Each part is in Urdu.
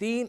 3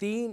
3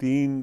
3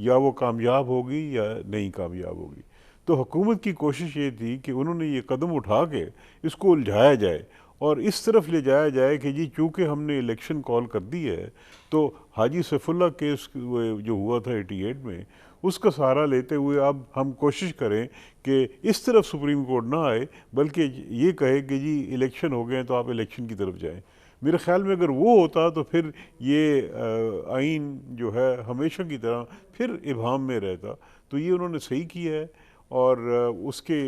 یا وہ کامیاب ہوگی یا نہیں کامیاب ہوگی۔ تو حکومت کی کوشش یہ تھی کہ انہوں نے یہ قدم اٹھا کے اس کو الجھایا جائے اور اس طرف لے جایا جائے کہ جی چونکہ ہم نے الیکشن کال کر دی ہے تو حاجی سیف اللہ کیس جو ہوا تھا 88 میں اس کا سہارا لیتے ہوئے اب ہم کوشش کریں کہ اس طرف سپریم کورٹ نہ آئے بلکہ یہ کہے کہ جی الیکشن ہو گئے ہیں تو آپ الیکشن کی طرف جائیں۔ میرے خیال میں اگر وہ ہوتا تو پھر یہ آئین جو ہے ہمیشہ کی طرح پھر ابہام میں رہتا۔ تو یہ انہوں نے صحیح کیا ہے اور اس کے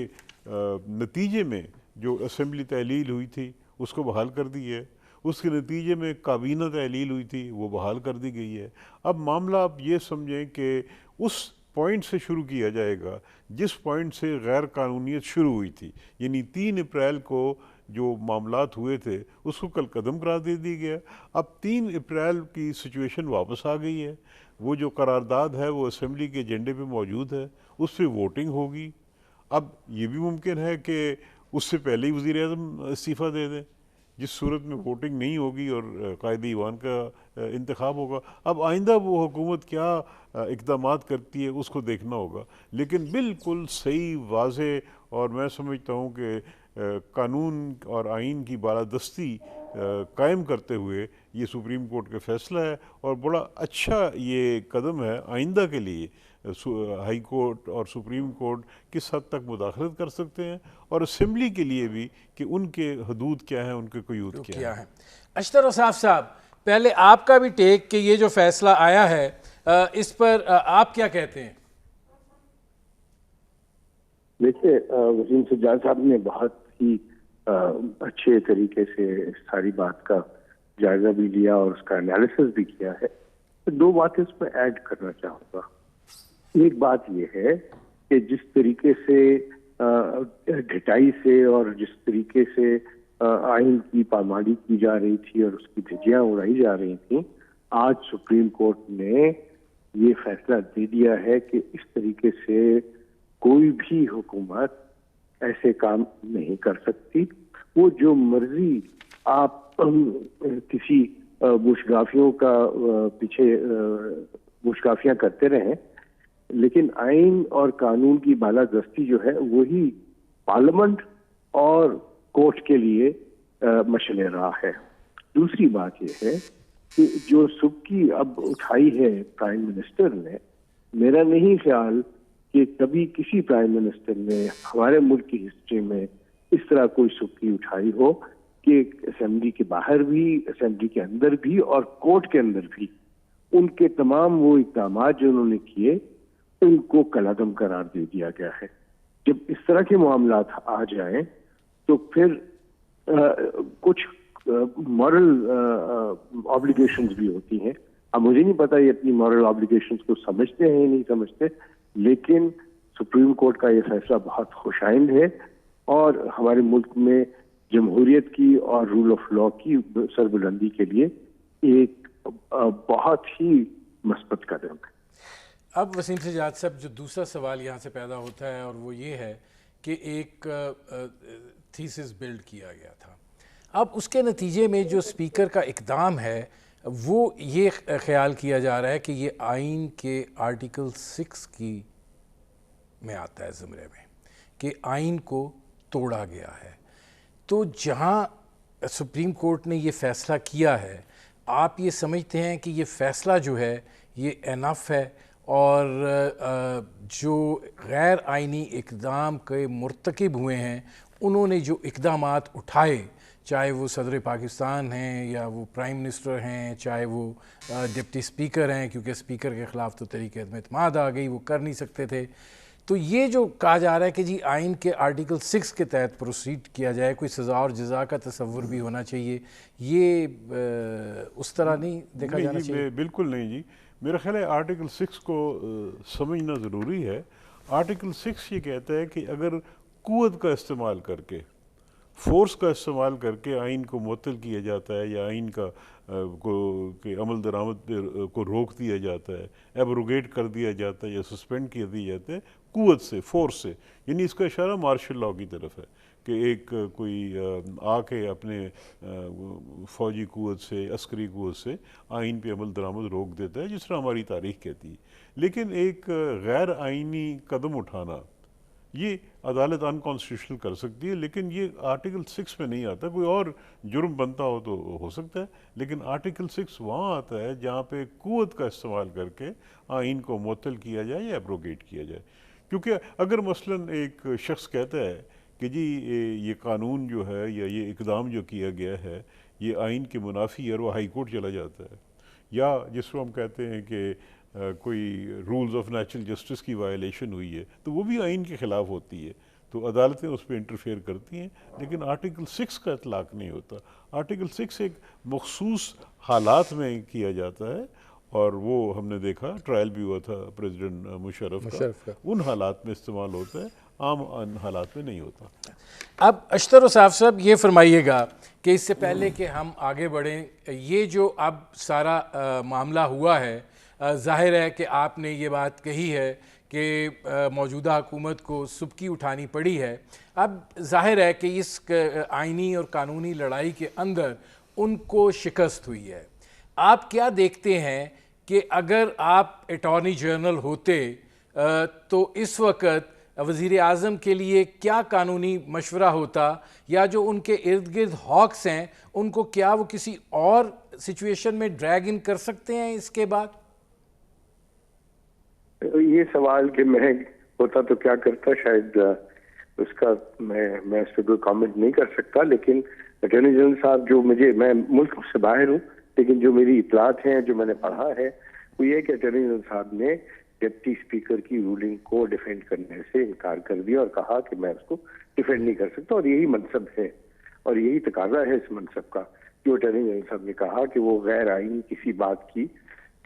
نتیجے میں جو اسمبلی تحلیل ہوئی تھی اس کو بحال کر دی ہے، اس کے نتیجے میں کابینہ تحلیل ہوئی تھی وہ بحال کر دی گئی ہے۔ اب معاملہ آپ یہ سمجھیں کہ اس پوائنٹ سے شروع کیا جائے گا جس پوائنٹ سے غیر قانونیت شروع ہوئی تھی، یعنی 3 اپریل کو جو معاملات ہوئے تھے اس کو کل قدم قرار دے دی گیا۔ اب 3 اپریل کی سچویشن واپس آ گئی ہے، وہ جو قرارداد ہے وہ اسمبلی کے ایجنڈے پہ موجود ہے، اس پہ ووٹنگ ہوگی۔ اب یہ بھی ممکن ہے کہ اس سے پہلے ہی وزیر اعظم استعفیٰ دے دیں، جس صورت میں ووٹنگ نہیں ہوگی اور قائد ایوان کا انتخاب ہوگا۔ اب آئندہ وہ حکومت کیا اقدامات کرتی ہے اس کو دیکھنا ہوگا، لیکن بالکل صحیح، واضح اور میں سمجھتا ہوں کہ قانون اور آئین کی بالادستی قائم کرتے ہوئے یہ سپریم کورٹ کا فیصلہ ہے اور بڑا اچھا یہ قدم ہے آئندہ کے لیے۔ ہائی کورٹ اور سپریم کورٹ کس حد تک مداخلت کر سکتے ہیں اور اسمبلی کے لیے بھی کہ ان کے حدود کیا ہیں، ان کے قیود کیا ہیں۔ اشتر اوصاف صاحب، پہلے آپ کا بھی ٹیک کہ یہ جو فیصلہ آیا ہے اس پر آپ کیا کہتے ہیں؟ دیکھیے وسیم سجاد صاحب نے بہت ہی اچھے طریقے سے ساری بات کا جائزہ بھی لیا اور اس کا انالیسس بھی کیا ہے۔ 2 باتیں اس میں ایڈ کرنا چاہوں گا۔ ایک بات یہ ہے کہ جس طریقے سے ڈھٹائی سے اور جس طریقے سے آئین کی پامالی کی جا رہی تھی اور اس کی دھجیاں اڑائی جا رہی تھیں، آج سپریم کورٹ نے یہ فیصلہ دے دیا ہے کہ اس طریقے سے کوئی بھی حکومت ایسے کام نہیں کر سکتی۔ وہ جو مرضی آپ کسی گوشگافیوں کا پیچھے گوشگافیاں کرتے رہیں، لیکن آئین اور قانون کی بالادستی جو ہے وہی پارلیمنٹ اور کورٹ کے لیے مشعل راہ ہے۔ دوسری بات یہ ہے کہ جو سبکی اب اٹھائی ہے پرائم منسٹر نے، میرا نہیں خیال کہ کبھی کسی پرائم منسٹر نے ہمارے ملک کی ہسٹری میں اس طرح کوئی سبکی اٹھائی ہو کہ اسمبلی کے باہر بھی، اسمبلی کے اندر بھی اور کورٹ کے اندر بھی ان کے تمام وہ اقدامات جو انہوں نے کیے ان کو کالعدم قرار دے دیا گیا ہے۔ جب اس طرح کے معاملات آ جائیں تو پھر کچھ مورل آبلیگیشنز بھی ہوتی ہیں۔ اب مجھے نہیں پتا یہ اپنی مورل آبلیگیشنز کو سمجھتے ہیں یا نہیں سمجھتے، لیکن سپریم کورٹ کا یہ فیصلہ بہت خوش آئند ہے اور ہمارے ملک میں جمہوریت کی اور رول آف لا کی سربلندی کے لیے ایک بہت ہی مثبت قدم ہے۔ اب وسیم سجاد صاحب، جو دوسرا سوال یہاں سے پیدا ہوتا ہے اور وہ یہ ہے کہ ایک تھیسس بلڈ کیا گیا تھا، اب اس کے نتیجے میں جو اسپیکر کا اقدام ہے وہ یہ خیال کیا جا رہا ہے کہ یہ آئین کے آرٹیکل 6 کی میں آتا ہے زمرے میں کہ آئین کو توڑا گیا ہے۔ تو جہاں سپریم کورٹ نے یہ فیصلہ کیا ہے، آپ یہ سمجھتے ہیں کہ یہ فیصلہ جو ہے یہ انف ہے اور جو غیر آئینی اقدام کے مرتکب ہوئے ہیں انہوں نے جو اقدامات اٹھائے، چاہے وہ صدر پاکستان ہیں یا وہ پرائم منسٹر ہیں، چاہے وہ ڈپٹی اسپیکر ہیں، کیونکہ اسپیکر کے خلاف تو تحریک عدم اعتماد آ گئی، وہ کر نہیں سکتے تھے، تو یہ جو کہا جا رہا ہے کہ جی آئین کے آرٹیکل 6 کے تحت پروسیڈ کیا جائے، کوئی سزا اور جزا کا تصور بھی ہونا چاہیے، یہ اس طرح نہیں دیکھا جانا چاہیے؟ بالکل نہیں جی، میرا خیال ہے آرٹیکل 6 کو سمجھنا ضروری ہے۔ آرٹیکل 6 یہ کہتا ہے کہ اگر قوت کا استعمال کر کے فورس کا استعمال کر کے آئین کو معطل کیا جاتا ہے یا آئین کا کہ عمل درآمد کو روک دیا جاتا ہے، ایبروگیٹ کر دیا جاتا ہے یا سسپینڈ کر دیا جاتا ہے قوت سے، فورس سے. یعنی اس کا اشارہ مارشل لاء کی طرف ہے کہ ایک کوئی آ کے اپنے فوجی قوت سے، عسکری قوت سے آئین پہ عمل درآمد روک دیتا ہے، جس طرح ہماری تاریخ کہتی ہے. لیکن ایک غیر آئینی قدم اٹھانا یہ عدالت انکانسٹیٹیوشنل کر سکتی ہے، لیکن یہ آرٹیکل 6 میں نہیں آتا. کوئی اور جرم بنتا ہو تو ہو سکتا ہے، لیکن آرٹیکل 6 وہاں آتا ہے جہاں پہ قوت کا استعمال کر کے آئین کو معطل کیا جائے یا ایبروگیٹ کیا جائے. کیونکہ اگر مثلاً ایک شخص کہتا ہے کہ جی یہ قانون جو ہے یا یہ اقدام جو کیا گیا ہے یہ آئین کے منافی ہے اور وہ ہائی کورٹ چلا جاتا ہے، یا جس کو ہم کہتے ہیں کہ کوئی رولز آف نیچرل جسٹس کی وائلیشن ہوئی ہے تو وہ بھی آئین کے خلاف ہوتی ہے، تو عدالتیں اس پہ انٹرفیئر کرتی ہیں. لیکن آرٹیکل 6 کا اطلاق نہیں ہوتا. آرٹیکل 6 ایک مخصوص حالات میں کیا جاتا ہے، اور وہ ہم نے دیکھا ٹرائل بھی ہوا تھا پریزیڈنٹ مشرف کا، ان حالات میں استعمال ہوتا ہے، عام حالات میں نہیں ہوتا. اب اشتر وصاف صاحب یہ فرمائیے گا کہ اس سے پہلے کہ ہم آگے بڑھیں، یہ جو اب سارا معاملہ ہوا ہے، ظاہر ہے کہ آپ نے یہ بات کہی ہے کہ موجودہ حکومت کو سبکی اٹھانی پڑی ہے. اب ظاہر ہے کہ اس آئینی اور قانونی لڑائی کے اندر ان کو شکست ہوئی ہے. آپ کیا دیکھتے ہیں کہ اگر آپ اٹارنی جنرل ہوتے تو اس وقت وزیر اعظم کے لیے کیا قانونی مشورہ ہوتا، یا جو ان کے ارد گرد ہاکس ہیں ان کو کیا وہ کسی اور سچویشن میں ڈریگ ان کر سکتے ہیں اس کے بعد؟ یہ سوال کہ میں ہوتا تو کیا کرتا، شاید اس کا میں اس پہ کوئی کامنٹ نہیں کر سکتا. لیکن اٹارنی جنرل صاحب جو میں ملک سے باہر ہوں، لیکن جو میری اطلاعات ہیں، جو میں نے پڑھا ہے، وہ یہ کہ اٹارنی جنرل صاحب نے ڈپٹی اسپیکر کی رولنگ کو ڈیفینڈ کرنے سے انکار کر دیا اور کہا کہ میں اس کو ڈیفینڈ نہیں کر سکتا، اور یہی منصب ہے اور یہی تقاضا ہے اس منصب کا. جو اٹارنی جنرل صاحب نے کہا کہ وہ غیر آئینی کسی بات کی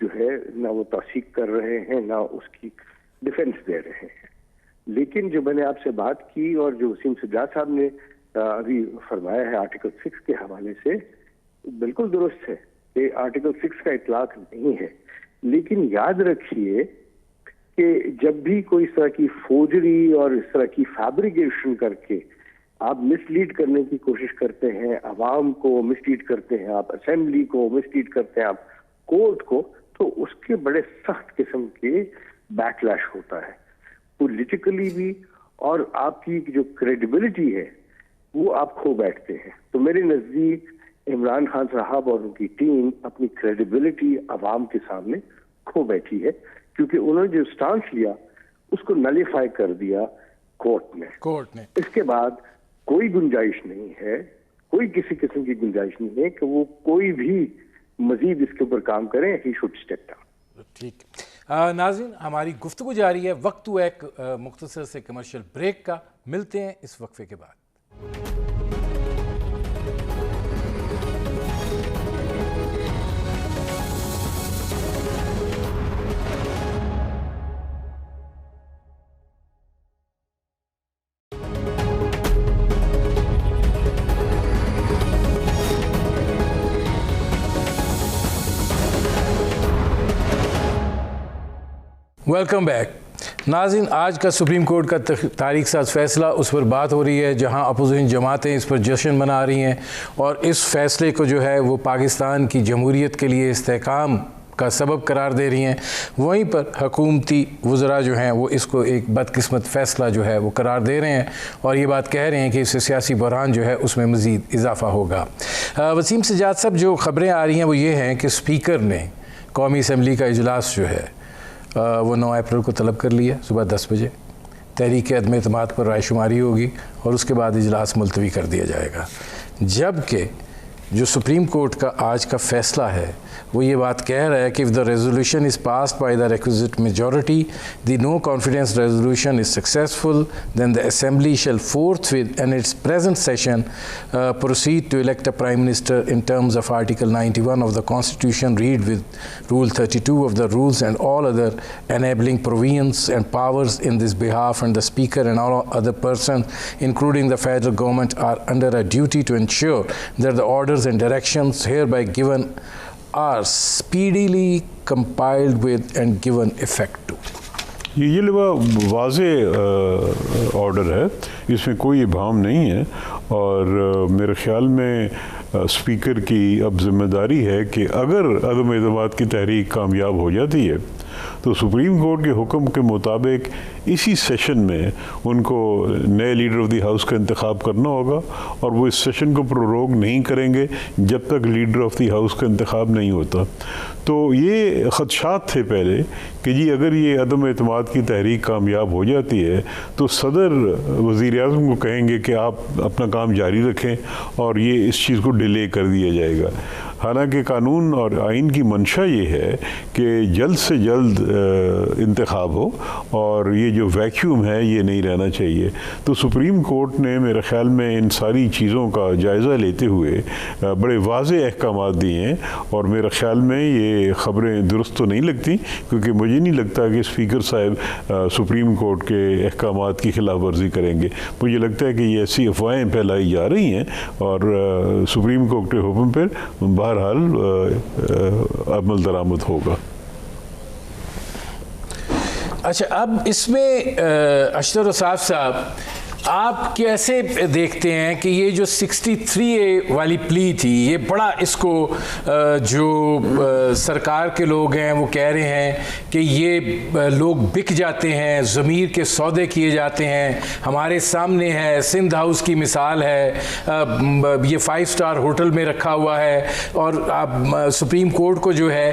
جو ہے نہ وہ توثیق کر رہے ہیں نہ اس کی ڈیفینس دے رہے ہیں. لیکن جو میں نے آپ سے بات کی اور جو وسیم سجاد صاحب نے ابھی فرمایا ہے آرٹیکل 6 کے حوالے سے، بالکل درست ہے کہ آرٹیکل 6 کا اطلاق نہیں ہے. لیکن یاد رکھیے کہ جب بھی کوئی اس طرح کی فوجری اور اس طرح کی فیبریکیشن کر کے آپ مس لیڈ کرنے کی کوشش کرتے ہیں، عوام کو مس لیڈ کرتے ہیں، آپ اسمبلی کو مس لیڈ کرتے ہیں، آپ کورٹ کو، تو اس کے بڑے سخت قسم کے بیک لیش ہوتا ہے پولیٹیکلی بھی، اور آپ کی جو کریڈیبلٹی ہے وہ آپ کھو بیٹھتے ہیں. تو میرے نزدیک عمران خان صاحب اور ان کی ٹیم اپنی کریڈیبلٹی عوام کے سامنے کھو بیٹھی ہے، کیونکہ انہوں نے جو سٹانس لیا اس کو نلیفائی کر دیا کورٹ نے. اس کے بعد کوئی گنجائش نہیں ہے، کوئی کسی قسم کی گنجائش نہیں ہے کہ وہ کوئی بھی مزید اس کے اوپر کام کریں. He should step down. ٹھیک. ناظرین، ہماری گفتگو جاری ہے، وقت ہوا ایک مختصر سے کمرشل بریک کا. ملتے ہیں اس وقفے کے بعد. Welcome back. ناظرین، آج کا سپریم کورٹ کا تاریخ ساز فیصلہ، اس پر بات ہو رہی ہے جہاں اپوزیشن جماعتیں اس پر جشن منا رہی ہیں، اور اس فیصلے کو جو ہے وہ پاکستان کی جمہوریت کے لیے استحکام کا سبب قرار دے رہی ہیں. وہیں پر حکومتی وزراء جو ہیں وہ اس کو ایک بدقسمت فیصلہ جو ہے وہ قرار دے رہے ہیں، اور یہ بات کہہ رہے ہیں کہ اس سے سیاسی بحران جو ہے اس میں مزید اضافہ ہوگا. وسیم سجاد صاحب، جو خبریں آ رہی ہیں وہ یہ ہیں کہ اسپیکر نے قومی اسمبلی کا اجلاس جو ہے وہ 9 اپریل کو طلب کر لیا صبح 10 بجے. تحریک عدم اعتماد پر رائے شماری ہوگی اور اس کے بعد اجلاس ملتوی کر دیا جائے گا. جبکہ جو سپریم کورٹ کا آج کا فیصلہ ہے وہ یہ بات کہہ رہا ہے کہ if the resolution is passed by the requisite majority, the no confidence resolution is successful, then the assembly shall forthwith in its present session proceed to elect a prime minister in terms of article 91 of the constitution, read with rule 32 of the rules and all other enabling provisions and powers in this behalf, and the speaker and all other persons including the federal government are under a duty to ensure that the orders and directions hereby given are speedily compiled with and given effect to. یہ واضح آرڈر ہے، اس میں کوئی ابہام نہیں ہے، اور میرے خیال میں اسپیکر کی اب ذمہ داری ہے کہ اگر عدم اعتماد کی تحریک کامیاب ہو جاتی ہے تو سپریم کورٹ کے حکم کے مطابق اسی سیشن میں ان کو نئے لیڈر آف دی ہاؤس کا انتخاب کرنا ہوگا، اور وہ اس سیشن کو پروروگ نہیں کریں گے جب تک لیڈر آف دی ہاؤس کا انتخاب نہیں ہوتا. تو یہ خدشات تھے پہلے کہ جی اگر یہ عدم اعتماد کی تحریک کامیاب ہو جاتی ہے تو صدر وزیر اعظم کو کہیں گے کہ آپ اپنا کام جاری رکھیں اور یہ اس چیز کو ڈیلے کر دیا جائے گا. حالانکہ قانون اور آئین کی منشا یہ ہے کہ جلد سے جلد انتخاب ہو، اور یہ جو ویکیوم ہے یہ نہیں رہنا چاہیے. تو سپریم کورٹ نے میرے خیال میں ان ساری چیزوں کا جائزہ لیتے ہوئے بڑے واضح احکامات دیے ہیں، اور میرے خیال میں یہ خبریں درست تو نہیں لگتی، کیونکہ مجھے نہیں لگتا کہ اسپیکر صاحب سپریم کورٹ کے احکامات کی خلاف ورزی کریں گے. مجھے لگتا ہے کہ یہ ایسی افواہیں پھیلائی جا رہی ہیں، اور سپریم کورٹ کے حکم پر بہرحال عمل درآمد ہوگا. اچھا، اب اس میں اشتر رصاف صاحب آپ کیسے دیکھتے ہیں کہ یہ جو 63A والی پلی تھی، یہ بڑا اس کو جو سرکار کے لوگ ہیں وہ کہہ رہے ہیں کہ یہ لوگ بک جاتے ہیں، ضمیر کے سودے کیے جاتے ہیں. ہمارے سامنے ہے سندھ ہاؤس کی مثال ہے، یہ 5 اسٹار ہوٹل میں رکھا ہوا ہے، اور سپریم کورٹ کو جو ہے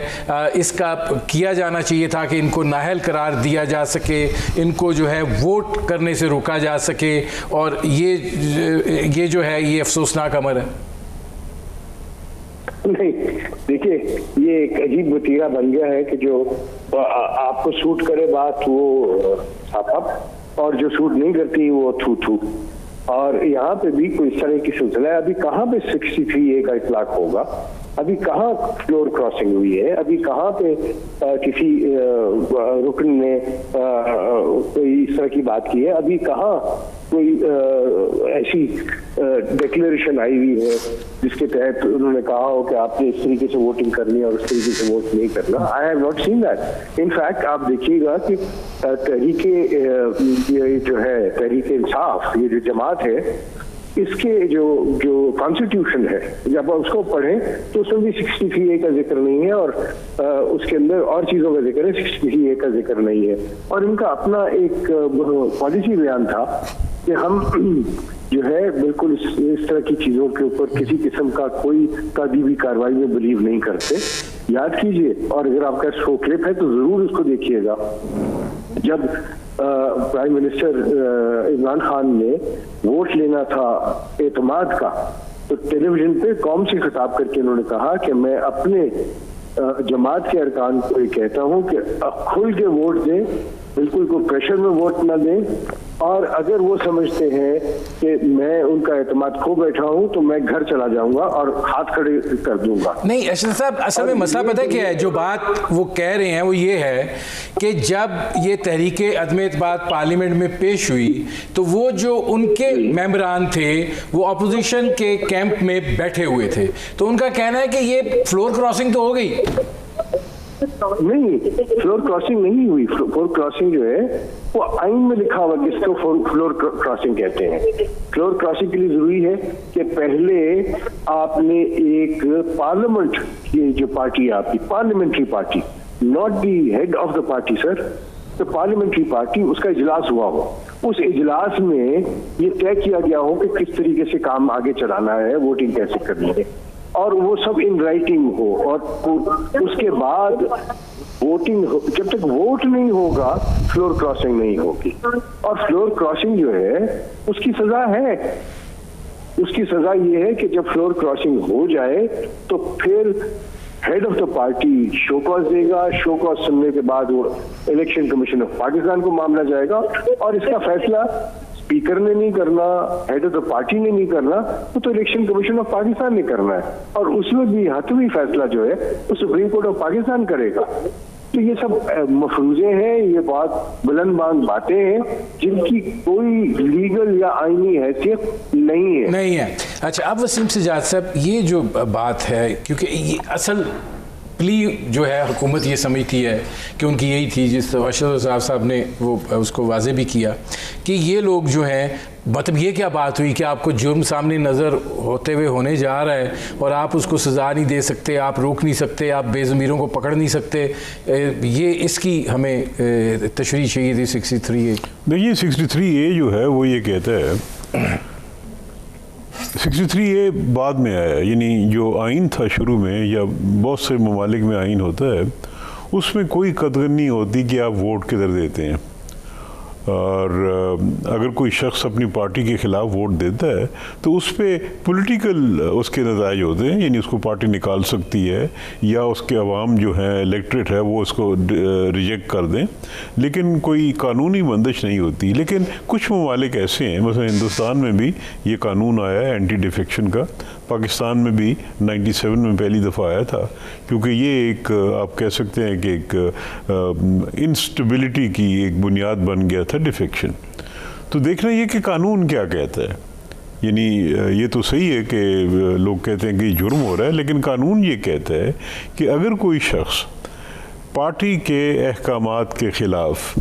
اس کا کیا جانا چاہیے تھا کہ ان کو نااہل قرار دیا جا سکے، ان کو جو ہے ووٹ کرنے سے روکا جا سکے، اور یہ جو ہے یہ افسوسناک امر ہے. نہیں دیکھیے، یہ ایک عجیب وتیرہ بن گیا ہے کہ جو آپ کو سوٹ کرے بات وہ آپ، اور جو سوٹ نہیں کرتی وہ تھو تھو. اور یہاں پہ بھی کوئی اس طرح کی سلسلہ ہے. ابھی کہاں پہ 63A کا اطلاق ہوگا؟ ابھی کہاں فلور کراسنگ ہوئی ہے؟ ابھی کہاں پہ کسی رکن نے کوئی اس طرح کی بات کی ہے؟ ابھی کہاں کوئی ایسی ڈکلیریشن آئی ہوئی ہے جس کے تحت انہوں نے کہا ہو کہ آپ نے اس طریقے سے ووٹنگ کرنی ہے اور اس طریقے سے ووٹ نہیں کرنا؟ I have not seen that. In fact آپ دیکھیے گا کہ تحریک جو ہے تحریک انصاف، یہ جو جماعت ہے، اس کے جو کانسٹیٹیوشن ہے جب آپ اس کو پڑھیں تو اس میں بھی 63A کا ذکر نہیں ہے، اور اس کے اندر اور چیزوں کا ذکر ہے، 63A کا ذکر نہیں ہے. اور ان کا اپنا ایک پالیسی بیان تھا کہ ہم جو ہے بالکل اس طرح کی چیزوں کے اوپر کسی قسم کا کوئی تعدیبی کارروائی میں بلیو نہیں کرتے. یاد کیجئے، اور اگر آپ کا شو کلپ ہے تو ضرور اس کو دیکھیے گا. جب پرائم منسٹر عمران خان نے ووٹ لینا تھا اعتماد کا تو ٹیلی ویژن پہ قوم سے خطاب کر کے انہوں نے کہا کہ میں اپنے جماعت کے ارکان کو یہ کہتا ہوں کہ کھل کے ووٹ دیں، بالکل کوئی پریشر میں ووٹ نہ دیں، اور اگر وہ سمجھتے ہیں کہ میں ان کا اعتماد کھو بیٹھا ہوں تو میں گھر چلا جاؤں گا اور ہاتھ کھڑے کر دوں گا. نہیں اشرف صاحب، اصل میں مسئلہ پتہ کیا ہے؟ جو بات وہ کہہ رہے ہیں وہ یہ ہے کہ جب یہ تحریک عدم اعتماد پارلیمنٹ میں پیش ہوئی تو وہ جو ان کے ممبران تھے وہ اپوزیشن کے کیمپ میں بیٹھے ہوئے تھے، تو ان کا کہنا ہے کہ یہ فلور کراسنگ تو ہو گئی. نہیں، فلور کراسنگ نہیں ہوئی. فلور کراسنگ جو ہے وہ آئین میں لکھا ہوا کس کو فلور کراسنگ کہتے ہیں. فلور کراسنگ کے لیے ضروری ہے کہ پہلے آپ نے ایک پارلیمنٹ کی جو پارٹی ہے آپ کی parliamentary party, not the head of the party sir, تو پارلیمنٹری پارٹی اس کا اجلاس ہوا ہو، اس اجلاس میں یہ طے کیا گیا ہو کہ کس طریقے سے کام آگے چلانا ہے، ووٹنگ کیسے کرنی ہے، اور وہ سب ان رائٹنگ ہو. اور اس کے بعد ووٹنگ جب تک ووٹ نہیں ہوگا فلور کراسنگ نہیں ہوگی. اور فلور کراسنگ جو ہے اس کی سزا ہے. اس کی سزا یہ ہے کہ جب فلور کراسنگ ہو جائے تو پھر head of the party show cause دے گا. شو کاز سننے کے بعد وہ الیکشن کمیشن آف پاکستان کو معاملہ جائے گا اور اس کا فیصلہ اسپیکر نے نہیں کرنا, ہیڈ آف دا پارٹی نے نہیں کرنا, وہ تو الیکشن کمیشن آف پاکستان نے کرنا ہے, اور اس میں بھی حتمی فیصلہ جو ہے وہ سپریم کورٹ آف پاکستان کرے گا. تو یہ سب مفروضے ہیں, یہ بہت بلند باند باتیں ہیں جن کی کوئی لیگل یا آئینی حیثیت نہیں ہے. اچھا, اب وسیم سجاد صاحب یہ جو بات ہے, کیونکہ یہ اصل پلی جو ہے حکومت یہ سمجھتی ہے کہ ان کی یہی تھی, جس ارشد صاحب نے وہ اس کو واضح بھی کیا کہ یہ لوگ جو ہیں, مطلب یہ کیا بات ہوئی کہ آپ کو جرم سامنے نظر ہوتے ہوئے ہونے جا رہا ہے اور آپ اس کو سزا نہیں دے سکتے, آپ روک نہیں سکتے, آپ بے ضمیروں کو پکڑ نہیں سکتے. یہ اس کی ہمیں تشریح چاہیے تھی 63A. دیکھیے 63A جو ہے وہ یہ کہتا ہے, 63A بعد میں آیا, یعنی جو آئین تھا شروع میں یا بہت سے ممالک میں آئین ہوتا ہے اس میں کوئی قدر نہیں ہوتی کہ آپ ووٹ کدھر دیتے ہیں, اور اگر کوئی شخص اپنی پارٹی کے خلاف ووٹ دیتا ہے تو اس پہ پولیٹیکل اس کے نتائج ہوتے ہیں, یعنی اس کو پارٹی نکال سکتی ہے یا اس کے عوام جو ہیں الیکٹریٹ ہے وہ اس کو ریجیکٹ کر دیں, لیکن کوئی قانونی بندش نہیں ہوتی. لیکن کچھ ممالک ایسے ہیں, مثلا ہندوستان میں بھی یہ قانون آیا ہے اینٹی ڈیفیکشن کا, پاکستان میں بھی 97 میں پہلی دفعہ آیا تھا, کیونکہ یہ ایک آپ کہہ سکتے ہیں کہ ایک انسٹیبلٹی کی ایک بنیاد بن گیا تھا ڈیفیکشن. تو دیکھنا یہ کہ قانون کیا کہتا ہے, یعنی یہ تو صحیح ہے کہ لوگ کہتے ہیں کہ یہ جرم ہو رہا ہے, لیکن قانون یہ کہتا ہے کہ اگر کوئی شخص پارٹی کے احکامات کے خلاف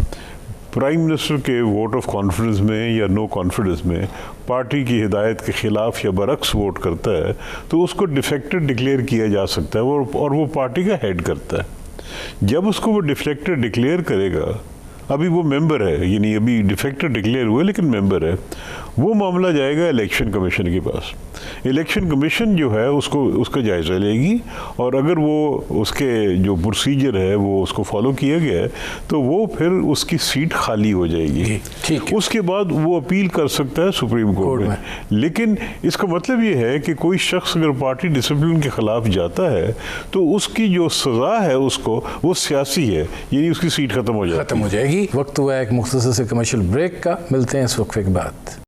پرائم منسٹر کے ووٹ آف کانفیڈنس میں یا نو کانفیڈنس میں پارٹی کی ہدایت کے خلاف یا برعکس ووٹ کرتا ہے تو اس کو ڈیفیکٹڈ ڈکلیئر کیا جا سکتا ہے, اور وہ پارٹی کا ہیڈ کرتا ہے. جب اس کو وہ ڈیفیکٹڈ ڈکلیئر کرے گا, ابھی وہ ممبر ہے, یعنی ابھی ڈیفیکٹڈ ڈکلیئر ہوئے لیکن ممبر ہے, وہ معاملہ جائے گا الیکشن کمیشن کے پاس. الیکشن کمیشن جو ہے اس کا جائزہ لے گی, اور اگر وہ اس کے جو پروسیجر ہے وہ اس کو فالو کیا گیا ہے تو وہ پھر اس کی سیٹ خالی ہو جائے گی. اس کے بعد وہ اپیل کر سکتا ہے سپریم کورٹ میں. لیکن اس کا مطلب یہ ہے کہ کوئی شخص اگر پارٹی ڈسپلن کے خلاف جاتا ہے تو اس کی جو سزا ہے اس کو وہ سیاسی ہے, یعنی اس کی سیٹ ختم ہو جائے گی. وقت ہوا ہے ایک مختصر سے کمرشل بریک کا, ملتے ہیں اس وقفے کے بعد.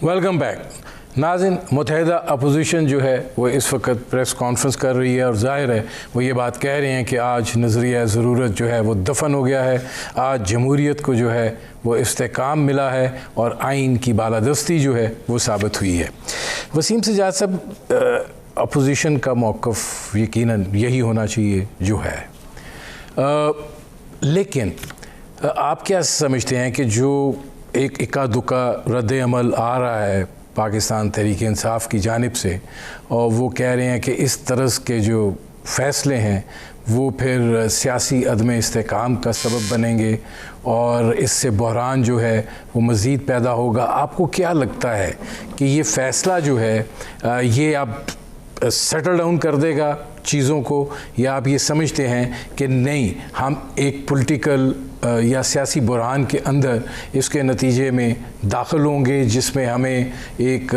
Welcome back. ناظرین, متحدہ اپوزیشن جو ہے وہ اس وقت پریس کانفرنس کر رہی ہے, اور ظاہر ہے وہ یہ بات کہہ رہے ہیں کہ آج نظریہ ضرورت جو ہے وہ دفن ہو گیا ہے, آج جمہوریت کو جو ہے وہ استحکام ملا ہے اور آئین کی بالادستی جو ہے وہ ثابت ہوئی ہے. وسیم سجاد صاحب, اپوزیشن کا موقف یقیناً یہی ہونا چاہیے جو ہے, لیکن آپ کیا سمجھتے ہیں کہ جو ایک اکا دکا رد عمل آ رہا ہے پاکستان تحریک انصاف کی جانب سے, اور وہ کہہ رہے ہیں کہ اس طرز کے جو فیصلے ہیں وہ پھر سیاسی عدم استحکام کا سبب بنیں گے اور اس سے بحران جو ہے وہ مزید پیدا ہوگا. آپ کو کیا لگتا ہے کہ یہ فیصلہ جو ہے یہ اب سیٹل ڈاؤن کر دے گا چیزوں کو, یا آپ یہ سمجھتے ہیں کہ نہیں, ہم ایک پولیٹیکل یا سیاسی بحران کے اندر اس کے نتیجے میں داخل ہوں گے جس میں ہمیں ایک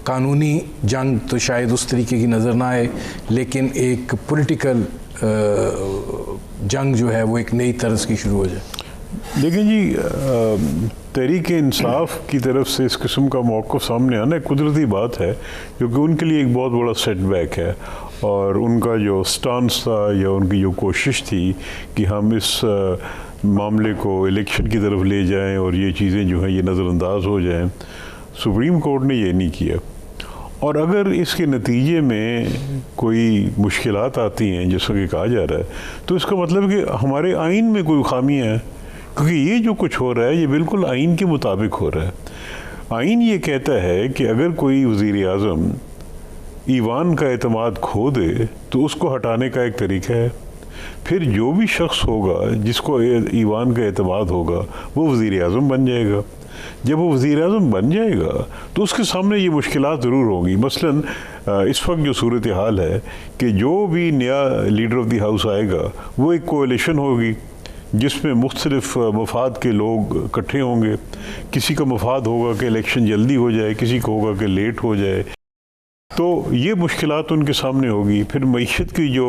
قانونی جنگ تو شاید اس طریقے کی نظر نہ آئے, لیکن ایک پولیٹیکل جنگ جو ہے وہ ایک نئی طرز کی شروع ہو جائے؟ دیکھیں جی, تحریک انصاف کی طرف سے اس قسم کا موقف سامنے آنا ایک قدرتی بات ہے, کیونکہ ان کے لیے ایک بہت بڑا سیٹ بیک ہے, اور ان کا جو سٹانس تھا یا ان کی جو کوشش تھی کہ ہم اس معاملے کو الیکشن کی طرف لے جائیں اور یہ چیزیں جو ہیں یہ نظر انداز ہو جائیں, سپریم کورٹ نے یہ نہیں کیا. اور اگر اس کے نتیجے میں کوئی مشکلات آتی ہیں جیسا کہ کہا جا رہا ہے, تو اس کا مطلب کہ ہمارے آئین میں کوئی خامیاں ہیں, کیونکہ یہ جو کچھ ہو رہا ہے یہ بالکل آئین کے مطابق ہو رہا ہے. آئین یہ کہتا ہے کہ اگر کوئی وزیر اعظم ایوان کا اعتماد کھو دے تو اس کو ہٹانے کا ایک طریقہ ہے, پھر جو بھی شخص ہوگا جس کو ایوان کا اعتماد ہوگا وہ وزیر اعظم بن جائے گا. جب وہ وزیر اعظم بن جائے گا تو اس کے سامنے یہ مشکلات ضرور ہوں گی. مثلاً اس وقت جو صورتحال ہے کہ جو بھی نیا لیڈر آف دی ہاؤس آئے گا وہ ایک کولیشن ہوگی جس میں مختلف مفاد کے لوگ اکٹھے ہوں گے. کسی کا مفاد ہوگا کہ الیکشن جلدی ہو جائے, کسی کا ہوگا کہ لیٹ ہو جائے. تو یہ مشکلات ان کے سامنے ہوگی. پھر معیشت کی جو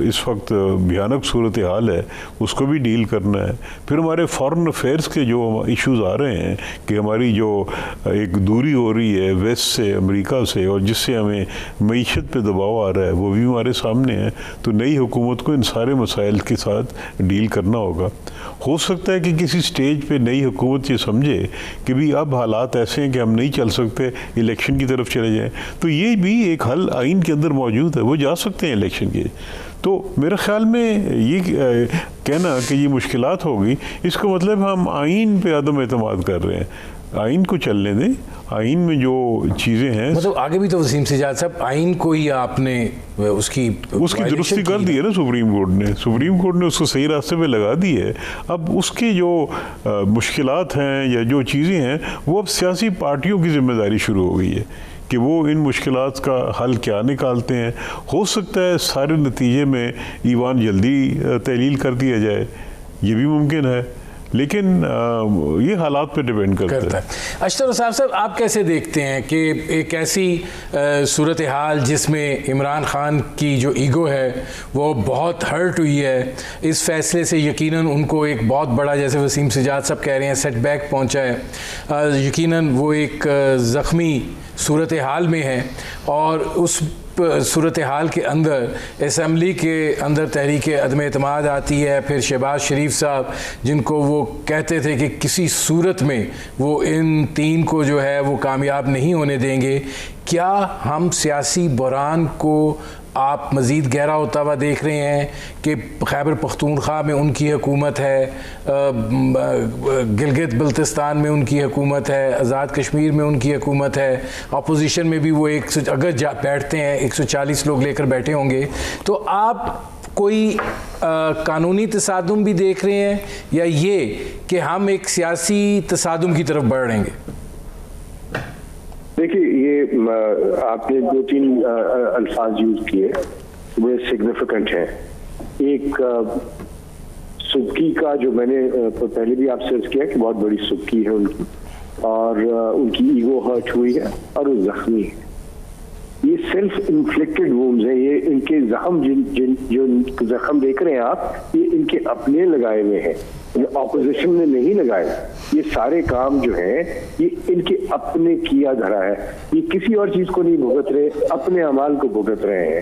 اس وقت بھیانک صورتحال ہے اس کو بھی ڈیل کرنا ہے. پھر ہمارے فارن افیئرس کے جو ایشوز آ رہے ہیں کہ ہماری جو ایک دوری ہو رہی ہے ویسٹ سے, امریکہ سے, اور جس سے ہمیں معیشت پہ دباؤ آ رہا ہے وہ بھی ہمارے سامنے ہے. تو نئی حکومت کو ان سارے مسائل کے ساتھ ڈیل کرنا ہوگا. ہو سکتا ہے کہ کسی سٹیج پہ نئی حکومت یہ سمجھے کہ بھی اب حالات ایسے ہیں کہ ہم نہیں چل سکتے, الیکشن کی طرف چلے جائیں. تو یہ بھی ایک حل آئین کے اندر موجود ہے, وہ جا سکتے ہیں الیکشن کے. تو میرے خیال میں یہ کہنا کہ یہ مشکلات ہوگی اس کا مطلب ہم آئین پہ عدم اعتماد کر رہے ہیں. آئین کو چلنے دیں. آئین میں جو چیزیں ہیں مطلب آگے بھی تو وسیم سجاد صاحب آئین کو ہی آپ نے اس کی درستی کر دی ہے نا. سپریم کورٹ نے اس کو صحیح راستے پہ لگا دی ہے. اب اس کے جو مشکلات ہیں یا جو چیزیں ہیں وہ اب سیاسی پارٹیوں کی ذمہ داری شروع ہو گئی ہے کہ وہ ان مشکلات کا حل کیا نکالتے ہیں. ہو سکتا ہے سارے نتیجے میں ایوان جلدی تحلیل کر دیا جائے, یہ بھی ممکن ہے, لیکن یہ حالات پہ ڈیپینڈ کرتا ہے. اشتر صاحب آپ کیسے دیکھتے ہیں کہ ایک ایسی صورتحال جس میں عمران خان کی جو ایگو ہے وہ بہت ہرٹ ہوئی ہے, اس فیصلے سے یقیناً ان کو ایک بہت بڑا, جیسے وسیم سجاد صاحب کہہ رہے ہیں, سیٹ بیک پہنچا ہے, یقیناً وہ ایک زخمی صورتحال میں ہے, اور اس صورتحال کے اندر اسمبلی کے اندر تحریک عدم اعتماد آتی ہے. پھر شہباز شریف صاحب جن کو وہ کہتے تھے کہ کسی صورت میں وہ ان تین کو جو ہے وہ کامیاب نہیں ہونے دیں گے. کیا ہم سیاسی بحران کو آپ مزید گہرا ہوتا ہوا دیکھ رہے ہیں کہ خیبر پختونخوا میں ان کی حکومت ہے, گلگت بلتستان میں ان کی حکومت ہے, آزاد کشمیر میں ان کی حکومت ہے, اپوزیشن میں بھی وہ اگر بیٹھتے ہیں 140 لوگ لے کر بیٹھے ہوں گے. تو آپ کوئی قانونی تصادم بھی دیکھ رہے ہیں یا یہ کہ ہم ایک سیاسی تصادم کی طرف بڑھ رہے ہیں؟ دیکھیے, یہ آپ نے 2-3 الفاظ یوز کیے وہ سگنیفیکنٹ ہیں. ایک سبکی کا جو میں نے پہلے بھی آپ سے عرض کیا کہ بہت بڑی سبکی ہے ان کی, اور ان کی ایگو ہرٹ ہوئی ہے اور وہ زخمی ہے. یہ سیلف انفلکٹڈ وونڈز ہیں, یہ ان کے زخم جو زخم دیکھ رہے ہیں آپ, یہ ان کے اپنے لگائے ہوئے ہیں, اپوزیشن نے نہیں لگائے. یہ سارے کام جو ہیں یہ ان کے اپنے کیا دھرا ہے, یہ کسی اور چیز کو نہیں بھگت رہے, اپنے اعمال کو بھگت رہے ہیں.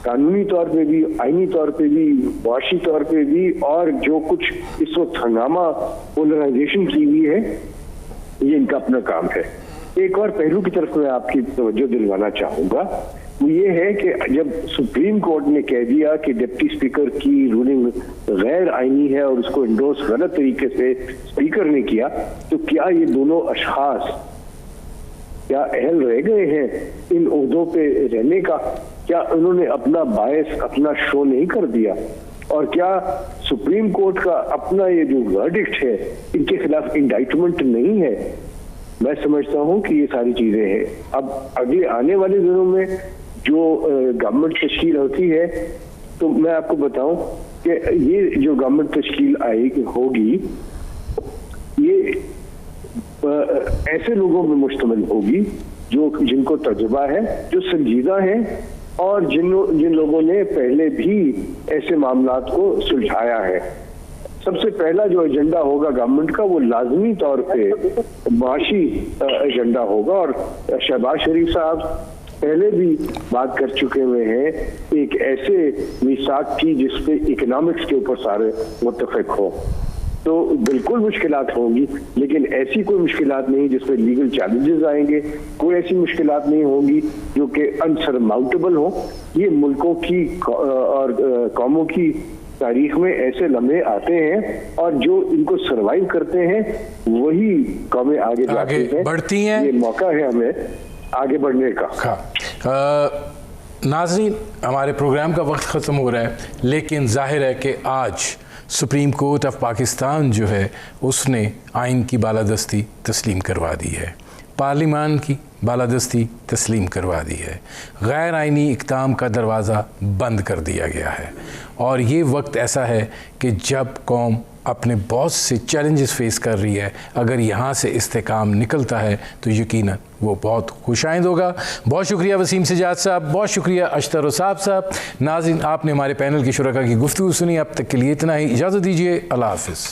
قانونی طور پہ بھی, آئینی طور پہ بھی, معاشی طور پہ بھی, اور جو کچھ اس وقت ہنگامہ پولرائزیشن کی ہوئی ہے یہ ان کا اپنا کام ہے. ایک اور پہلو کی طرف میں آپ کی توجہ دلوانا چاہوں گا, وہ یہ ہے کہ جب سپریم کورٹ نے کہہ دیا کہ ڈپٹی اسپیکر کی رولنگ غیر آئینی ہے اور اس کو انڈورس غلط طریقے سے اسپیکر نے کیا, تو کیا یہ دونوں اشخاص کیا اہل رہ گئے ہیں ان عہدوں پہ رہنے کا؟ کیا انہوں نے اپنا باعث, اپنا شو نہیں کر دیا؟ اور کیا سپریم کورٹ کا اپنا یہ جو ورڈکٹ ہے ان کے خلاف انڈائٹمنٹ نہیں ہے؟ میں سمجھتا ہوں کہ یہ ساری چیزیں ہیں. اب اگلے آنے والے دنوں میں جو گورنمنٹ تشکیل ہوتی ہے, تو میں آپ کو بتاؤں کہ یہ جو گورنمنٹ تشکیل ہوگی یہ ایسے لوگوں میں مشتمل ہوگی جن کو تجربہ ہے, جو سنجیدہ ہیں, اور جن لوگوں نے پہلے بھی ایسے معاملات کو سلجھایا ہے. سب سے پہلا جو ایجنڈا ہوگا گورنمنٹ کا وہ لازمی طور پہ معاشی ایجنڈا ہوگا, اور شہباز شریف صاحب پہلے بھی بات کر چکے ہوئے ہیں ایک ایسے میثاق کی جس پہ اکنامکس کے اوپر سارے متفق ہوں. تو بالکل مشکلات ہوں گی, لیکن ایسی کوئی مشکلات نہیں جس پہ لیگل چیلنجز آئیں گے, کوئی ایسی مشکلات نہیں ہوں گی جو کہ انسرماؤنٹیبل ہوں. یہ ملکوں کی اور قوموں کی تاریخ میں ایسے لمحے آتے ہیں, اور جو ان کو سروائیو کرتے ہیں وہی قومیں آگے جاتی ہیں, بڑھتی ہیں. یہ موقع ہے ہمیں آگے بڑھنے کا. ناظرین، ہمارے پروگرام کا وقت ختم ہو رہا ہے، لیکن ظاہر ہے کہ آج سپریم کورٹ آف پاکستان جو ہے اس نے آئین کی بالادستی تسلیم کروا دی ہے، پارلیمان کی بالادستی تسلیم کروا دی ہے، غیر آئینی اقدام کا دروازہ بند کر دیا گیا ہے، اور یہ وقت ایسا ہے کہ جب قوم اپنے بہت سے چیلنجز فیس کر رہی ہے، اگر یہاں سے استحکام نکلتا ہے تو یقیناً وہ بہت خوش آئند ہوگا۔ بہت شکریہ وسیم سجاد صاحب، بہت شکریہ اشتر رصاب صاحب۔ ناظرین، آپ نے ہمارے پینل کے شرکاء کی گفتگو سنی، اب تک کے لیے اتنا ہی، اجازت دیجیے، اللہ حافظ۔